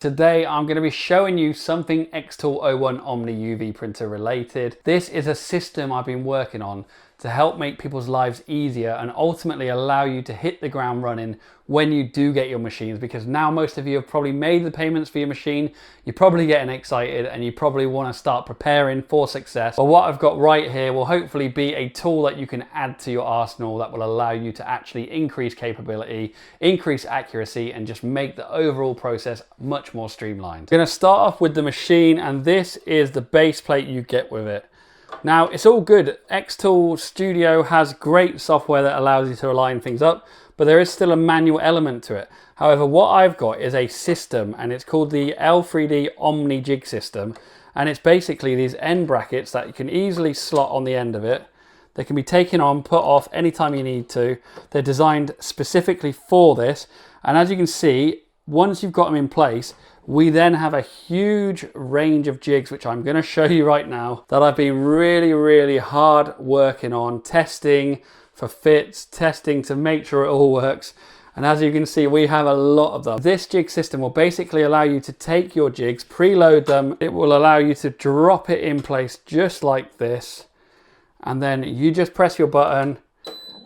Today I'm going to be showing you something xTool O1 Omni UV printer related. This is a system I've been working on to help make people's lives easier and ultimately allow you to hit the ground running when you do get your machines, because now most of you have probably made the payments for your machine, you're probably getting excited and you probably want to start preparing for success. But what I've got right here will hopefully be a tool that you can add to your arsenal that will allow you to actually increase capability, increase accuracy, and just make the overall process much more streamlined. I'm going to start off with the machine, and this is the base plate you get with it. Now, it's all good. xTool Studio has great software that allows you to align things up, but there is still a manual element to it. However, what I've got is a system, and it's called the L3D Omni Jig system. And it's basically these end brackets that you can easily slot on the end of it. They can be taken on, put off anytime you need to. They're designed specifically for this. And as you can see, once you've got them in place, we then have a huge range of jigs, which I'm going to show you right now, that I've been really hard working on, testing for fits, testing to make sure it all works. And as you can see, we have a lot of them. This jig system will basically allow you to take your jigs, preload them. It will allow you to drop it in place just like this. And then you just press your button.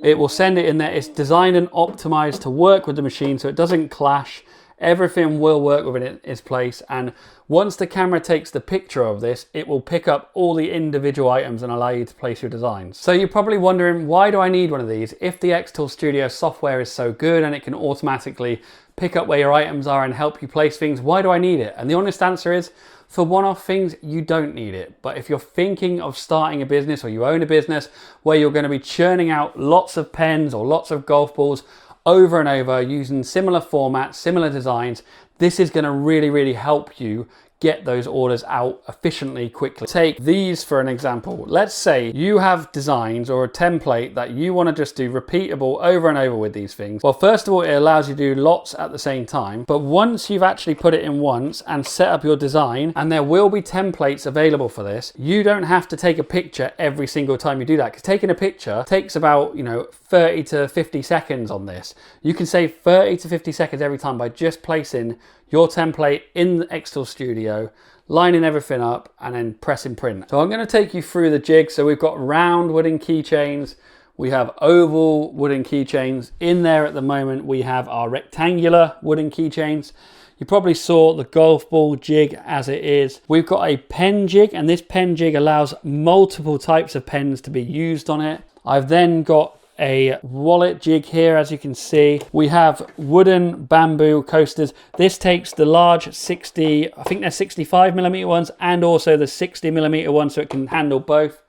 It will send it in there. It's designed and optimized to work with the machine so it doesn't clash. Everything will work within its place, and once the camera takes the picture of this, it will pick up all the individual items and allow you to place your designs. So you're probably wondering, why do I need one of these? If the xTool Studio software is so good and it can automatically pick up where your items are and help you place things, why do I need it? And the honest answer is, for one-off things, you don't need it. But if you're thinking of starting a business, or you own a business where you're going to be churning out lots of pens or lots of golf balls over and over using similar formats, similar designs, this is going to really help you get those orders out efficiently, quickly. Take these for an example. Let's say you have designs or a template that you want to just do repeatable over and over with these things. Well, first of all, it allows you to do lots at the same time. But once you've actually put it in once and set up your design, and there will be templates available for this, you don't have to take a picture every single time you do that, because taking a picture takes about 30 to 50 seconds on this. You can save 30 to 50 seconds every time by just placing your template in the xTool Studio, lining everything up, and then pressing print. So I'm going to take you through the jig. So we've got round wooden keychains, we have oval wooden keychains. In there at the moment, we have our rectangular wooden keychains. You probably saw the golf ball jig as it is. We've got a pen jig, and this pen jig allows multiple types of pens to be used on it. I've then got a wallet jig here, as you can see. We have wooden bamboo coasters. This takes the large 60, I think they're 65mm ones, and also the 60mm one, so it can handle both.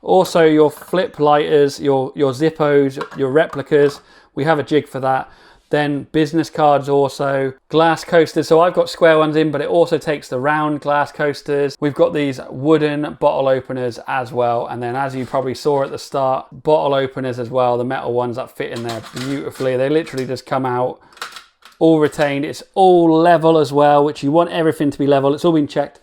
Also your flip lighters, your Zippos, your replicas, we have a jig for that. Then business cards, also glass coasters. So I've got square ones in, but it also takes the round glass coasters. We've got these wooden bottle openers as well. And then, as you probably saw at the start, bottle openers as well, the metal ones that fit in there beautifully. They literally just come out all retained. It's all level as well, which you want everything to be level. It's all been checked.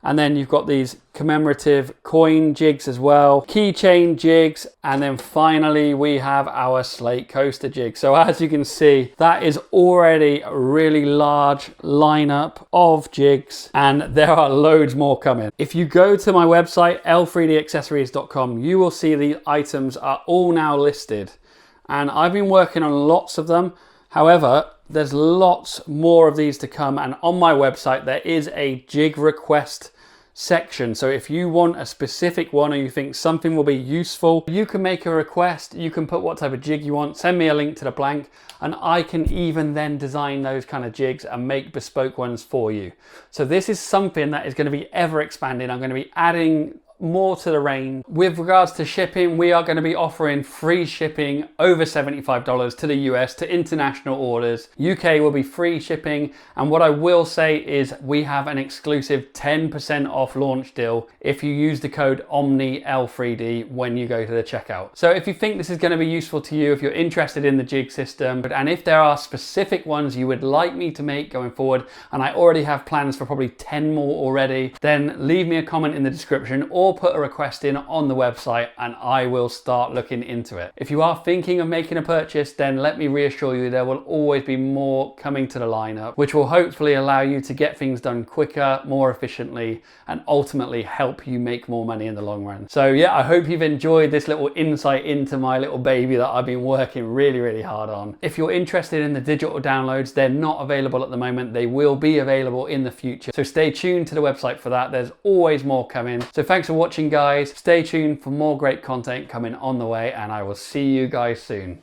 And then you've got these commemorative coin jigs as well, keychain jigs, and then finally we have our slate coaster jig. So as you can see, that is already a really large lineup of jigs, and there are loads more coming. If you go to my website, L3D Accessories.com, you will see the items are all now listed, and I've been working on lots of them. However, there's lots more of these to come, and on my website there is a jig request section. So if you want a specific one, or you think something will be useful, you can make a request. You can put what type of jig you want, send me a link to the blank, and I can even then design those kind of jigs and make bespoke ones for you. So this is something that is going to be ever expanding. I'm going to be adding more to the range. With regards to shipping, we are going to be offering free shipping over $75 to the US, to international orders. UK will be free shipping, and what I will say is we have an exclusive 10% off launch deal if you use the code OMNIL3D when you go to the checkout. So if you think this is going to be useful to you, if you're interested in the jig system, and if there are specific ones you would like me to make going forward, and I already have plans for probably 10 more already, then leave me a comment in the description, or or put a request in on the website and I will start looking into it. If you are thinking of making a purchase, then let me reassure you there will always be more coming to the lineup, which will hopefully allow you to get things done quicker, more efficiently, and ultimately help you make more money in the long run. So yeah, I hope you've enjoyed this little insight into my little baby that I've been working really hard on. If you're interested in the digital downloads, they're not available at the moment. They will be available in the future. So stay tuned to the website for that. There's always more coming. So thanks for watching, guys. Stay tuned for more great content coming on the way, and I will see you guys soon.